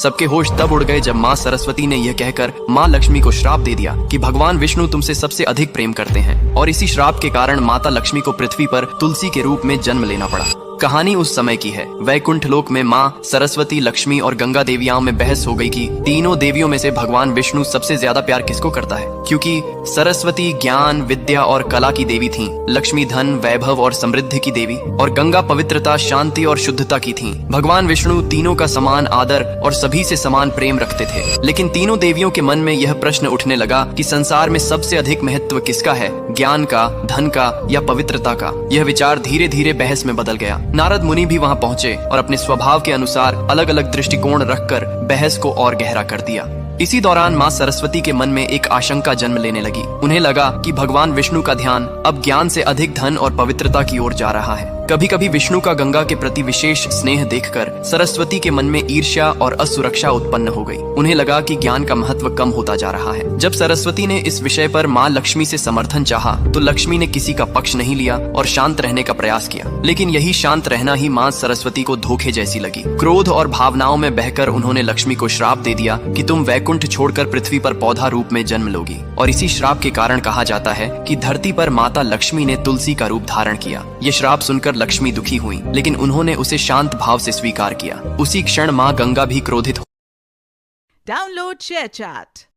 सबके होश तब उड़ गए जब माँ सरस्वती ने यह कहकर माँ लक्ष्मी को श्राप दे दिया कि भगवान विष्णु तुमसे सबसे अधिक प्रेम करते हैं, और इसी श्राप के कारण माता लक्ष्मी को पृथ्वी पर तुलसी के रूप में जन्म लेना पड़ा। कहानी उस समय की है। वैकुंठ लोक में माँ सरस्वती, लक्ष्मी और गंगा देवियाओं में बहस हो गई कि तीनों देवियों में से भगवान विष्णु सबसे ज्यादा प्यार किसको करता है। क्योंकि सरस्वती ज्ञान, विद्या और कला की देवी थीं, लक्ष्मी धन, वैभव और समृद्धि की देवी, और गंगा पवित्रता, शांति और शुद्धता की थीं। भगवान विष्णु तीनों का समान आदर और सभी से समान प्रेम रखते थे। लेकिन तीनों देवियों के मन में यह प्रश्न उठने लगा कि संसार में सबसे अधिक महत्व किसका है, ज्ञान का, धन का या पवित्रता का। यह विचार धीरे धीरे बहस में बदल गया। नारद मुनि भी वहां पहुंचे और अपने स्वभाव के अनुसार अलग अलग दृष्टिकोण रखकर बहस को और गहरा कर दिया। इसी दौरान माँ सरस्वती के मन में एक आशंका जन्म लेने लगी। उन्हें लगा कि भगवान विष्णु का ध्यान अब ज्ञान से अधिक धन और पवित्रता की ओर जा रहा है। कभी कभी विष्णु का गंगा के प्रति विशेष स्नेह देखकर सरस्वती के मन में ईर्ष्या और असुरक्षा उत्पन्न हो गई। उन्हें लगा कि ज्ञान का महत्व कम होता जा रहा है। जब सरस्वती ने इस विषय पर माँ लक्ष्मी से समर्थन चाहा तो लक्ष्मी ने किसी का पक्ष नहीं लिया और शांत रहने का प्रयास किया। लेकिन यही शांत रहना ही माँ सरस्वती को धोखे जैसी लगी। क्रोध और भावनाओं में बहकर उन्होंने लक्ष्मी को श्राप दे दिया कि तुम वैकुंठ छोड़कर पृथ्वी पर पौधा रूप में जन्म लोगी। और इसी श्राप के कारण कहा जाता है कि धरती पर माता लक्ष्मी ने तुलसी का रूप धारण किया। ये श्राप सुनकर लक्ष्मी दुखी हुई, लेकिन उन्होंने उसे शांत भाव से स्वीकार किया। उसी क्षण माँ गंगा भी क्रोधित Download ShareChat.